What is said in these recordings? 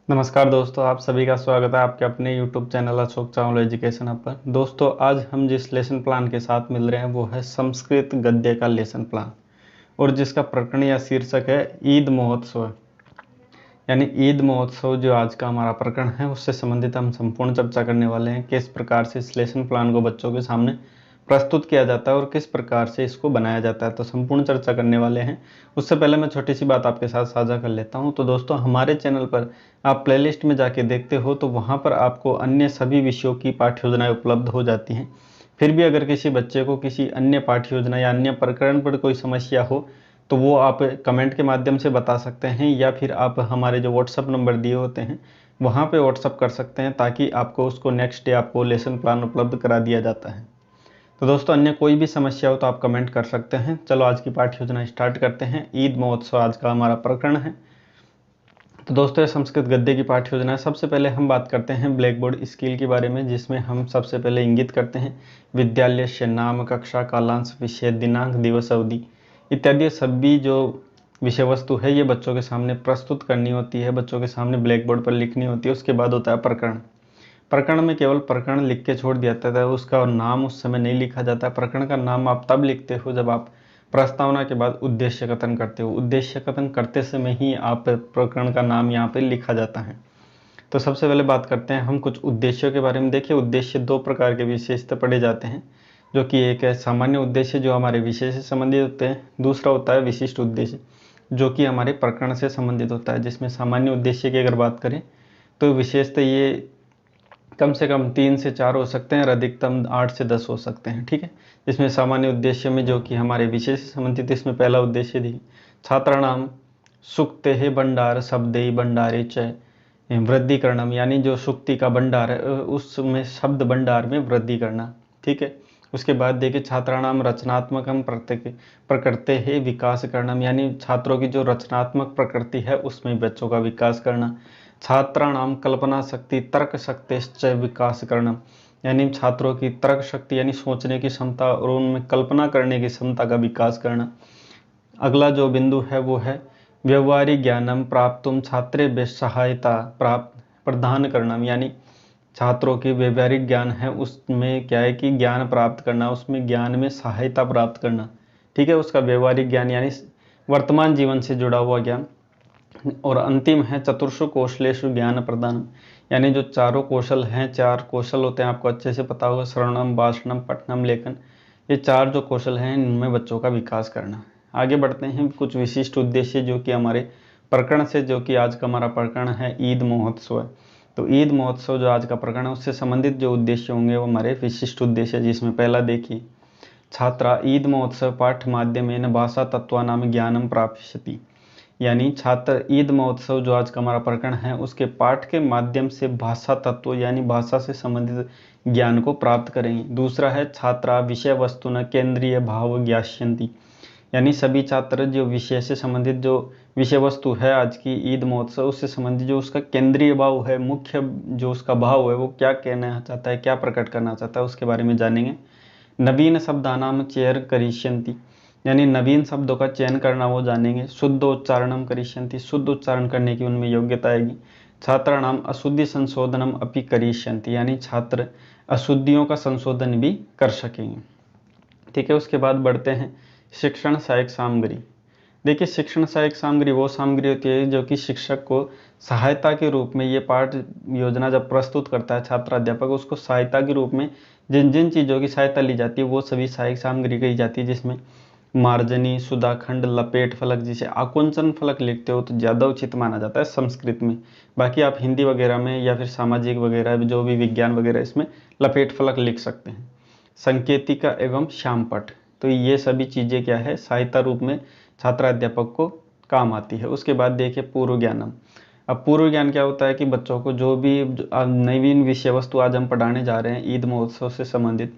नमस्कार दोस्तों, आप सभी का स्वागत है आपके अपने YouTube channel Ashok Chawla education hub पर। दोस्तों, आज हम जिस लेसन प्लान के साथ मिल रहे हैं वो है संस्कृत गद्य का लेसन प्लान, और जिसका प्रकरण या शीर्षक है ईद महोत्सव। यानी ईद महोत्सव जो आज का हमारा प्रकरण है उससे संबंधित हम संपूर्ण चर्चा करने वाले हैं। किस प्रकार से इस लेसन प्लान को बच्चों के सामने प्रस्तुत किया जाता है और किस प्रकार से इसको बनाया जाता है, तो संपूर्ण चर्चा करने वाले हैं। उससे पहले मैं छोटी सी बात आपके साथ साझा कर लेता हूं। तो दोस्तों, हमारे चैनल पर आप प्लेलिस्ट में जाके देखते हो तो वहां पर आपको अन्य सभी विषयों की पाठ्य योजनाएं उपलब्ध हो जाती हैं। फिर भी अगर किसी बच्चे को किसी अन्य पाठ्य योजना या अन्य प्रकरण पर कोई समस्या हो तो वो आप कमेंट के माध्यम से बता सकते हैं, या फिर आप हमारे जो व्हाट्सअप नंबर दिए होते हैं वहाँ पे व्हाट्सअप कर सकते हैं, ताकि आपको उसको नेक्स्ट डे आपको लेसन प्लान उपलब्ध करा दिया जाता है। तो दोस्तों, अन्य कोई भी समस्या हो तो आप कमेंट कर सकते हैं। चलो आज की पाठ्य योजना स्टार्ट करते हैं। ईद महोत्सव आज का हमारा प्रकरण है। तो दोस्तों, ये संस्कृत गद्य की पाठ्य योजना है। सबसे पहले हम बात करते हैं ब्लैक बोर्ड स्किल के बारे में, जिसमें हम सबसे पहले इंगित करते हैं विद्यालय से नाम, कक्षा, कालांश, विषय, दिनांक, दिवस, अवधि इत्यादि सभी जो विषय वस्तु है ये बच्चों के सामने प्रस्तुत करनी होती है, बच्चों के सामने ब्लैक बोर्ड पर लिखनी होती है। उसके बाद होता है प्रकरण। प्रकरण में केवल प्रकरण लिख के छोड़ दिया जाता है, उसका नाम उस समय नहीं लिखा जाता है। प्रकरण का नाम आप तब लिखते हो जब आप प्रस्तावना के बाद उद्देश्य कथन करते हो। उद्देश्य कथन करते समय ही आप प्रकरण का नाम यहाँ पे लिखा जाता है। तो सबसे पहले बात करते हैं हम कुछ उद्देश्यों के बारे में। देखिए, उद्देश्य दो प्रकार के विशेषता पढ़े जाते हैं, जो कि एक है सामान्य उद्देश्य जो हमारे विषय से संबंधित होते हैं, दूसरा होता है विशिष्ट उद्देश्य जो कि हमारे प्रकरण से संबंधित होता है। जिसमें सामान्य उद्देश्य की अगर बात करें तो विशेषता ये कम से कम 3 से 4 हो सकते हैं और अधिकतम 8 से 10 हो सकते हैं। ठीक है। इसमें सामान्य उद्देश्य में जो कि हमारे विषय से संबंधित, इसमें पहला उद्देश्य दी छात्राणाम सुक्ते भंडार शब्दे भंडारे च वृद्धिकरणम, यानी जो सुक्ति का भंडार है उसमें शब्द भंडार में वृद्धि करना। ठीक है। उसके बाद देखिए छात्राणाम रचनात्मकम प्रकृते है विकास करणम, यानी छात्रों की जो रचनात्मक प्रकृति है उसमें बच्चों का विकास करना। छात्राणाम कल्पना शक्ति तर्क शक्तिश्च विकास करणम, यानी छात्रों की तर्क शक्ति यानी सोचने की क्षमता और उनमें कल्पना करने की क्षमता का विकास करना। अगला जो बिंदु है वो है व्यवहारिक ज्ञानम प्राप्तुम छात्रेभ्य सहायता प्राप्त प्रदान करणम, यानी छात्रों की व्यवहारिक ज्ञान है उसमें क्या है कि ज्ञान प्राप्त करना, उसमें ज्ञान में सहायता प्राप्त करना। ठीक है। उसका व्यवहारिक ज्ञान यानी वर्तमान जीवन से जुड़ा हुआ ज्ञान। और अंतिम है चतुर्षु कौशलेषु ज्ञान प्रदान, यानी जो चारों कौशल हैं, 4 कौशल होते हैं, आपको अच्छे से पता होगा, श्रवणम, भाषणम, पठनम, लेखन। ये 4 जो कौशल हैं इनमें बच्चों का विकास करना। आगे बढ़ते हैं कुछ विशिष्ट उद्देश्य जो कि हमारे प्रकरण से, जो कि आज का हमारा प्रकरण है ईद महोत्सव है। तो ईद महोत्सव जो आज का प्रकरण है उससे संबंधित जो उद्देश्य होंगे वो हमारे विशिष्ट उद्देश्य, जिसमें पहला देखिए छात्रा ईद महोत्सव पाठ माध्यमेन भाषा तत्वानाम ज्ञानम प्राप्स्यति, यानी छात्र ईद महोत्सव जो आज का हमारा प्रकरण है उसके पाठ के माध्यम से भाषा तत्व यानी भाषा से संबंधित ज्ञान को प्राप्त करेंगे। दूसरा है छात्रा विषय वस्तु न केंद्रीय भाव ज्ञास्यन्ति, यानी सभी छात्र जो विषय से संबंधित जो विषय वस्तु है आज की ईद महोत्सव उससे संबंधित जो उसका केंद्रीय भाव है, मुख्य जो उसका भाव है वो क्या कहना चाहता है, क्या प्रकट करना चाहता है, उसके बारे में जानेंगे। नवीन शब्दानाम चयन करिष्यन्ति, यानी नवीन शब्दों का चयन करना वो जानेंगे। शुद्ध उच्चारणम करिष्यन्ति, शुद्ध उच्चारण करने की उनमें योग्यता आएगी। छात्राणाम अशुद्धि संशोधनम अपि करिष्यन्ति, यानी छात्र अशुद्धियों का संशोधन भी कर सकेंगे। ठीक है। उसके बाद बढ़ते हैं शिक्षण सहायक सामग्री। देखिए, शिक्षण सहायक सामग्री वो सामग्री होती है जो कि शिक्षक को सहायता के रूप में, ये पाठ योजना जब प्रस्तुत करता है छात्र अध्यापक, उसको सहायता के रूप में जिन जिन चीज़ों की सहायता ली जाती है वो सभी सहायक सामग्री कही जाती है। जिसमें मार्जनी, सुधाखंड, लपेट फलक, जिसे आकुंचन फलक लिखते हो तो ज़्यादा उचित माना जाता है संस्कृत में। बाकी आप हिंदी वगैरह में या फिर सामाजिक वगैरह जो भी विज्ञान वगैरह इसमें लपेट फलक लिख सकते हैं। संकेतिका एवं श्यामपट, तो ये सभी चीज़ें क्या है सहायता रूप में छात्र अध्यापक को काम आती है। उसके बाद देखिए पूर्व ज्ञानम। अब पूर्व ज्ञान क्या होता है कि बच्चों को जो भी नवीन विषय वस्तु आज हम पढ़ाने जा रहे हैं ईद महोत्सव से संबंधित,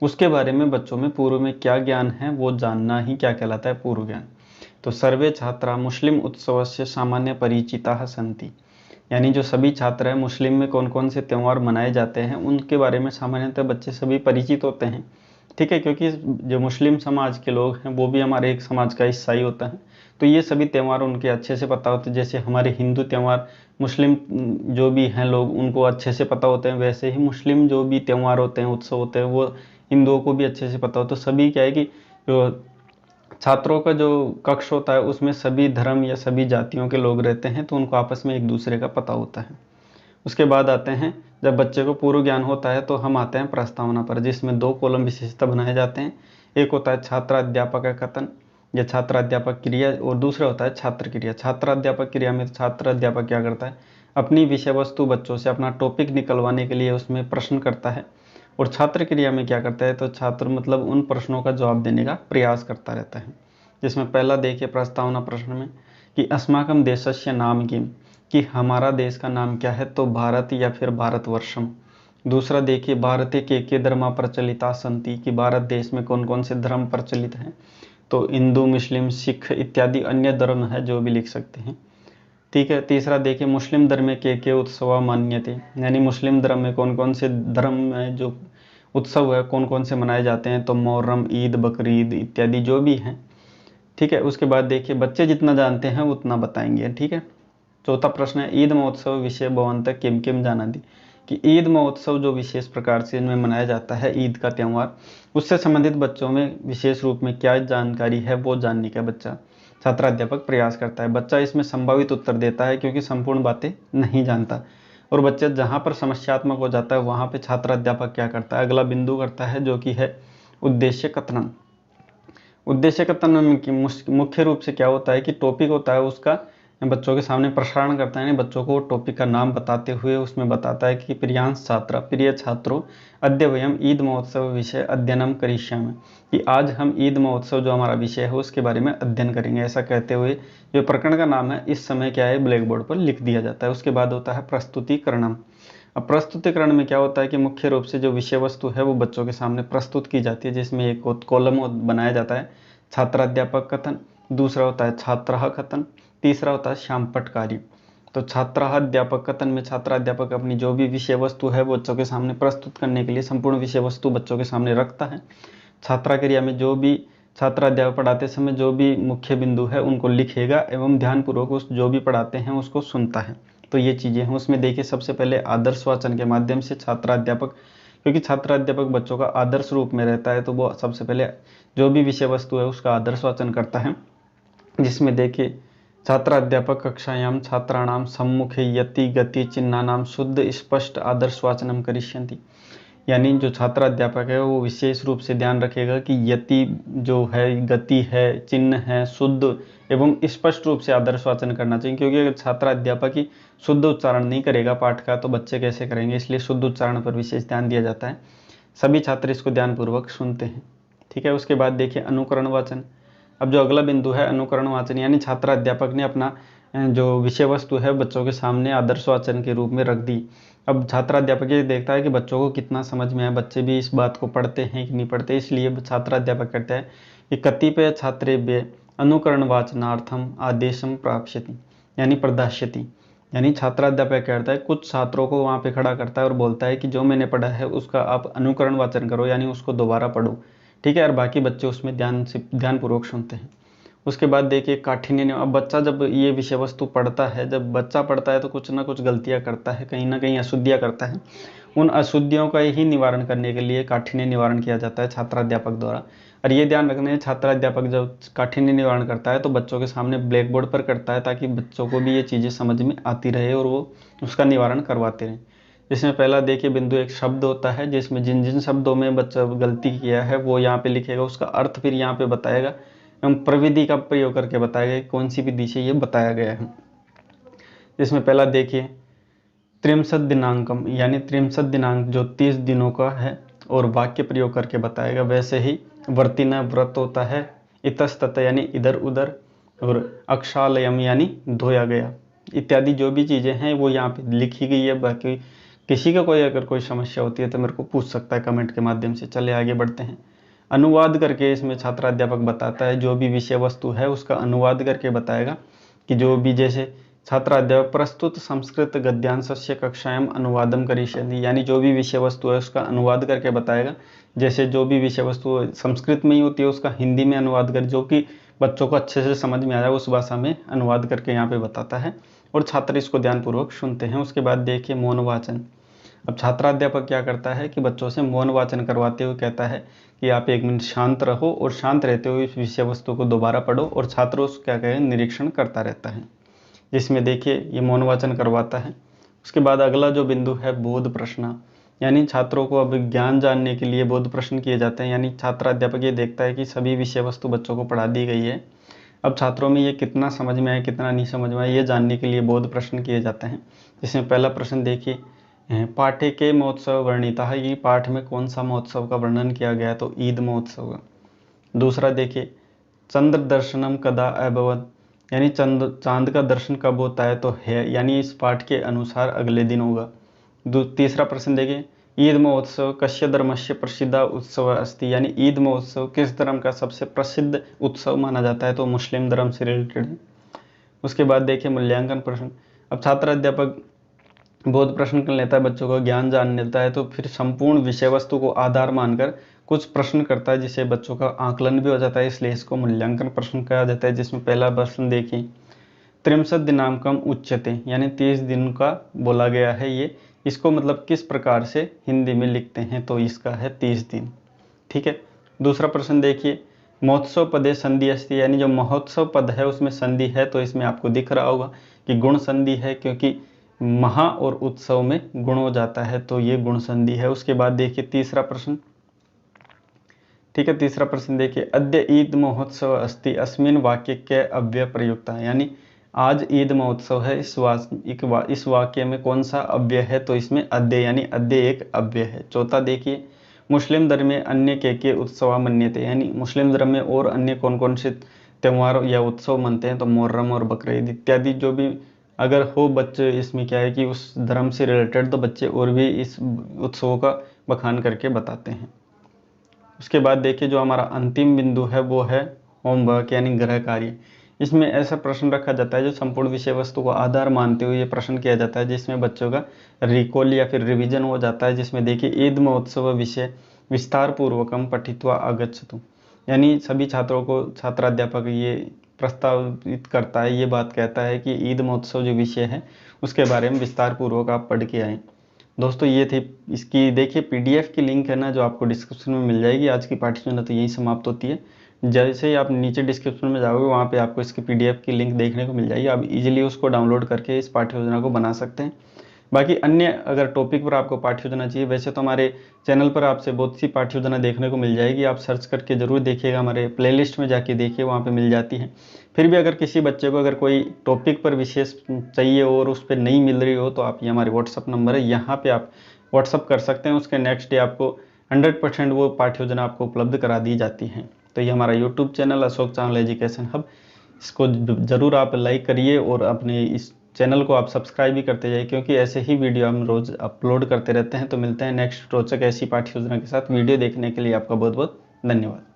उसके बारे में बच्चों में पूर्व में क्या ज्ञान है वो जानना ही क्या कहलाता है पूर्व ज्ञान। तो सर्वे छात्रा मुस्लिम उत्सव से सामान्य परिचिता सन्ति, यानी जो सभी छात्र हैं मुस्लिम में कौन कौन से त्यौहार मनाए जाते हैं उनके बारे में सामान्यतः बच्चे सभी परिचित होते हैं। ठीक है। क्योंकि जो मुस्लिम समाज के लोग हैं वो भी हमारे एक समाज का हिस्सा ही होता है, तो ये सभी त्यौहार उनके अच्छे से पता होते हैं। जैसे हमारे हिंदू त्यौहार, मुस्लिम जो भी हैं लोग उनको अच्छे से पता होते हैं, वैसे ही मुस्लिम जो भी त्यौहार होते हैं, उत्सव होते हैं, वो हिंदुओं को भी अच्छे से पता हो। तो सभी क्या है कि जो छात्रों का जो कक्ष होता है उसमें सभी धर्म या सभी जातियों के लोग रहते हैं, तो उनको आपस में एक दूसरे का पता होता है। उसके बाद आते हैं, जब बच्चे को पूर्व ज्ञान होता है तो हम आते हैं प्रस्तावना पर, जिसमें 2 कॉलम विशेषता बनाए जाते हैं। एक होता है छात्र अध्यापक का कथन या छात्र अध्यापक क्रिया, और दूसरा होता है छात्र क्रिया। छात्र अध्यापक क्रिया में छात्र अध्यापक क्या करता है, अपनी विषय वस्तु बच्चों से, अपना टॉपिक निकलवाने के लिए उसमें प्रश्न करता है। और छात्र क्रिया में क्या करता है, तो छात्र मतलब उन प्रश्नों का जवाब देने का प्रयास करता रहता है। जिसमें पहला देखिए प्रस्तावना प्रश्न में कि अस्माकं देशस्य नाम किम, कि हमारा देश का नाम क्या है, तो भारत या फिर भारतवर्षम। दूसरा देखिए भारते के धर्मा प्रचलिता संति, कि भारत देश में कौन कौन से धर्म प्रचलित हैं, तो हिंदू, मुस्लिम, सिख इत्यादि अन्य धर्म है जो भी लिख सकते हैं। ठीक है। तीसरा देखिए मुस्लिम धर्म में के उत्सव मान्यते, यानी मुस्लिम धर्म में कौन कौन से धर्म में जो उत्सव है कौन कौन से मनाए जाते हैं, तो मुहर्रम, ईद, बकरीद इत्यादि जो भी हैं। ठीक है। उसके बाद देखिए बच्चे जितना जानते हैं उतना बताएंगे। ठीक है। चौथा प्रश्न है ईद महोत्सव विषय भवंत किम किम जाना दी, कि ईद महोत्सव जो विशेष प्रकार से इनमें मनाया जाता है, ईद का त्यौहार, उससे संबंधित बच्चों में विशेष रूप में क्या जानकारी है वो जानने का बच्चा छात्राध्यापक प्रयास करता है। बच्चा इसमें संभावित उत्तर देता है क्योंकि संपूर्ण बातें नहीं जानता, और बच्चा जहाँ पर समस्यात्मक हो जाता है वहाँ पे छात्राध्यापक क्या करता है, अगला बिंदु करता है जो कि है उद्देश्य कथन। उद्देश्य कथन में मुख्य रूप से क्या होता है कि टॉपिक होता है उसका बच्चों के सामने प्रसारण करता है, यानी बच्चों को टॉपिक का नाम बताते हुए उसमें बताता है कि प्रियांश छात्रा, प्रिय छात्रों, अद्य वयम ईद महोत्सव विषय अध्ययनम करिष्यामि, कि आज हम ईद महोत्सव जो हमारा विषय है उसके बारे में अध्ययन करेंगे। ऐसा कहते हुए जो प्रकरण का नाम है इस समय क्या है ब्लैक बोर्ड पर लिख दिया जाता है। उसके बाद होता है प्रस्तुतिकरणम। अब प्रस्तुतिकरण में क्या होता है कि मुख्य रूप से जो विषय वस्तु है वो बच्चों के सामने प्रस्तुत की जाती है, जिसमें एक कॉलम बनाया जाता है छात्राध्यापक कथन, दूसरा होता है छात्र कथन, तीसरा होता है श्यामपटकारी। तो छात्राध्यापक कथन में छात्राध्यापक अपनी जो भी विषय वस्तु है वो बच्चों के सामने प्रस्तुत करने के लिए संपूर्ण विषय वस्तु बच्चों के सामने रखता है। छात्रा क्रिया में जो भी छात्राध्यापक पढ़ाते समय जो भी मुख्य बिंदु है उनको लिखेगा एवं ध्यानपूर्वक उस जो भी पढ़ाते हैं उसको सुनता है। तो ये चीज़ें हैं। उसमें देखिए सबसे पहले आदर्श वाचन के माध्यम से छात्राध्यापक, क्योंकि छात्राध्यापक बच्चों का आदर्श रूप में रहता है, तो वो सबसे पहले जो भी विषय वस्तु है उसका आदर्श वाचन करता है। जिसमें देखिए छात्राध्यापक कक्षायां छात्राणां सम्मुखे यति गति चिन्हानां शुद्ध स्पष्ट आदर्श वाचनम करिष्यन्ति, यानी जो छात्राध्यापक है वो विशेष रूप से ध्यान रखेगा कि यति जो है, गति है, चिन्ह है, शुद्ध एवं स्पष्ट रूप से आदर्श वाचन करना चाहिए। क्योंकि अगर छात्राध्यापक ही शुद्ध उच्चारण नहीं करेगा पाठ का तो बच्चे कैसे करेंगे, इसलिए शुद्ध उच्चारण पर विशेष ध्यान दिया जाता है। सभी छात्र इसको ध्यानपूर्वक सुनते हैं। ठीक है। उसके बाद देखिए अनुकरण वाचन। अब जो अगला बिंदु है अनुकरण वाचन, यानी छात्राध्यापक ने अपना जो विषय वस्तु है बच्चों के सामने आदर्श वाचन के रूप में रख दी। अब छात्राध्यापक ये देखता है कि बच्चों को कितना समझ में है, बच्चे भी इस बात को पढ़ते हैं कि नहीं पढ़ते, इसलिए छात्राध्यापक कहता है कि कतिपय छात्रेभ्य अनुकरण वाचनार्थम आदेशम प्राप्स्यति, यानी प्रदास्यति, यानी छात्राध्यापक कहता है कुछ छात्रों को वहाँ पे खड़ा करता है और बोलता है कि जो मैंने पढ़ा है उसका आप अनुकरण वाचन करो, यानी उसको दोबारा पढ़ो। ठीक है। और बाकी बच्चे उसमें ध्यानपूर्वक सुनते हैं। उसके बाद देखिए काठिन्य। अब बच्चा जब ये विषय वस्तु पढ़ता है, जब बच्चा पढ़ता है तो कुछ ना कुछ गलतियाँ करता है, कहीं ना कहीं अशुद्धियाँ करता है। उन अशुद्धियों का ही निवारण करने के लिए काठिन्य निवारण किया जाता है छात्राध्यापक द्वारा। और ये ध्यान रखना है छात्राध्यापक जब काठिन्य निवारण करता है तो बच्चों के सामने ब्लैक बोर्ड पर करता है, ताकि बच्चों को भी ये चीज़ें समझ में आती रहे और वो उसका निवारण करवाते रहें। जिसमें पहला देखिए बिंदु एक शब्द होता है, जिसमें जिन जिन शब्दों में बच्चा गलती किया है वो यहाँ पे लिखेगा, उसका अर्थ फिर यहाँ पे बताएगा एवं प्रविधि का प्रयोग करके बताएगा कि कौन सी विधि से ये बताया गया है। जिसमें पहला देखिए 63 दिनांकम, यानी 63 दिनांक जो 30 दिनों का है और वाक्य प्रयोग करके बताएगा। वैसे ही वर्तिना व्रत होता है, इतस्तत यानी इधर उधर, और अक्षालयम यानी धोया गया इत्यादि जो भी चीज़ें हैं वो यहाँ पे लिखी गई है। बाकी किसी का अगर कोई समस्या होती है तो मेरे को पूछ सकता है कमेंट के माध्यम से। चले आगे बढ़ते हैं। अनुवाद करके इसमें छात्राध्यापक बताता है, जो भी विषय वस्तु है उसका अनुवाद करके बताएगा कि जो भी, जैसे छात्राध्यापक प्रस्तुत संस्कृत गद्यांशस्य कक्षायां अनुवादम करिष्यति, यानी जो भी विषय वस्तु है उसका अनुवाद करके बताएगा। जैसे जो भी विषय वस्तु संस्कृत में ही होती है उसका हिंदी में अनुवाद कर, जो कि बच्चों को अच्छे से समझ में आ जाए उस भाषा में अनुवाद करके यहाँ पे बताता है और छात्र इसको ध्यानपूर्वक सुनते हैं। उसके बाद देखिए मौन वाचन। अब छात्राध्यापक क्या करता है कि बच्चों से मौन वाचन करवाते हुए कहता है कि आप 1 मिनट शांत रहो और शांत रहते हुए इस विषय वस्तु को दोबारा पढ़ो, और छात्र उस क्या कहें निरीक्षण करता रहता है, जिसमें देखिए ये मौन वाचन करवाता है। उसके बाद अगला जो बिंदु है बोध प्रश्न, यानी छात्रों को अब ज्ञान जानने के लिए बोध प्रश्न किए जाते हैं। यानी छात्राध्यापक ये देखता है कि सभी विषय वस्तु बच्चों को पढ़ा दी गई है, अब छात्रों में ये कितना समझ में आया कितना नहीं समझ में आया ये जानने के लिए बोध प्रश्न किए जाते हैं। जिसमें पहला प्रश्न देखिए, पाठ्य के महोत्सव वर्णिता है, ये पाठ में कौन सा महोत्सव का वर्णन किया गया, तो ईद महोत्सव। दूसरा देखिए, चंद्र दर्शनम कदा अभवत, यानी चांद का दर्शन कब होता है, तो है, यानी इस पाठ के अनुसार अगले दिन होगा। तीसरा प्रश्न देखिए, ईद महोत्सव कस्य धर्मस्य प्रसिद्ध उत्सव अस्ति, यानी ईद महोत्सव किस धर्म का सबसे प्रसिद्ध उत्सव माना जाता है, तो मुस्लिम धर्म से रिलेटेड है। उसके बाद देखिए मूल्यांकन प्रश्न। अब छात्र अध्यापक बोध प्रश्न कर लेता है, बच्चों को ज्ञान जान लेता है, तो फिर संपूर्ण विषय वस्तु को आधार मानकर कुछ प्रश्न करता है जिससे बच्चों का आकलन भी हो जाता है, इसलिए इसको मूल्यांकन प्रश्न कहा जाता है। जिसमें पहला प्रश्न देखिए, 63 दिनांकम उच्यते, यानी 30 दिन का बोला गया है ये, इसको मतलब किस प्रकार से हिंदी में लिखते हैं, तो इसका है 30 दिन। ठीक है। दूसरा प्रश्न देखिए, महोत्सव पदे संधि अस्ति, यानी जो महोत्सव पद है उसमें संधि है, तो इसमें आपको दिख रहा होगा कि गुण संधि है, क्योंकि महा और उत्सव में गुण हो जाता है, तो ये गुण संधि है। उसके बाद देखिए तीसरा प्रश्न, ठीक है, तीसरा प्रश्न देखिए, अद्य ईद महोत्सव अस्ति अस्मिन वाक्य के अव्यय प्रयुक्ता, यानी आज ईद महोत्सव है, इस वाक्य में कौन सा अव्यय है, तो इसमें अद्य, यानी अद्य एक अव्यय है। चौथा देखिए, मुस्लिम धर्म में अन्य के उत्सव मन्यते, यानी मुस्लिम धर्म में और अन्य कौन कौन से त्यौहार या उत्सव मनते हैं, तो मुहर्रम और बकरीद इत्यादि जो भी अगर हो बच्चे, इसमें क्या है कि उस धर्म से रिलेटेड, तो बच्चे और भी इस उत्सवों का बखान करके बताते हैं। उसके बाद देखिए जो हमारा अंतिम बिंदु है वो है होमवर्क, यानी गृह कार्य। इसमें ऐसा प्रश्न रखा जाता है जो संपूर्ण विषय वस्तु को आधार मानते हुए ये प्रश्न किया जाता है, जिसमें बच्चों का रिकॉल या फिर रिवीजन हो जाता है। जिसमें देखिए ईद महोत्सव विषय विस्तार पूर्वकम पठित्वा आगच्छतु, यानी सभी छात्रों को छात्राध्यापक ये प्रस्तावित करता है, ये बात कहता है कि ईद महोत्सव जो विषय है उसके बारे में विस्तार पूर्वक आप पढ़ के आएँ। दोस्तों ये थी इसकी देखिए पीडीएफ की लिंक है ना, जो आपको डिस्क्रिप्शन में मिल जाएगी। आज की पाठ योजना तो यही समाप्त होती है। जैसे ही आप नीचे डिस्क्रिप्शन में जाओगे वहाँ पे आपको इसकी पीडीएफ की लिंक देखने को मिल जाएगी, आप इजीली उसको डाउनलोड करके इस पाठ्य योजना को बना सकते हैं। बाकी अन्य अगर टॉपिक पर आपको पाठ्य योजना चाहिए, वैसे तो हमारे चैनल पर आपसे बहुत सी पाठ्य योजना देखने को मिल जाएगी, आप सर्च करके ज़रूर देखिएगा, हमारे प्लेलिस्ट में जाके देखिए, वहाँ पे मिल जाती है। फिर भी अगर किसी बच्चे को अगर कोई टॉपिक पर विशेष चाहिए और उस पर नहीं मिल रही हो, तो आप ये हमारे व्हाट्सअप नंबर है, यहाँ पर आप व्हाट्सअप कर सकते हैं। उसके नेक्स्ट डे आपको 100% वो पाठ्य योजना आपको उपलब्ध करा दी जाती है। तो ये हमारा YouTube channel Ashok Chawla education hub, इसको ज़रूर आप लाइक करिए और अपने इस चैनल को आप सब्सक्राइब भी करते जाइए, क्योंकि ऐसे ही वीडियो हम रोज़ अपलोड करते रहते हैं। तो मिलते हैं नेक्स्ट रोचक ऐसी पाठ्य योजना के साथ। वीडियो देखने के लिए आपका बहुत बहुत धन्यवाद।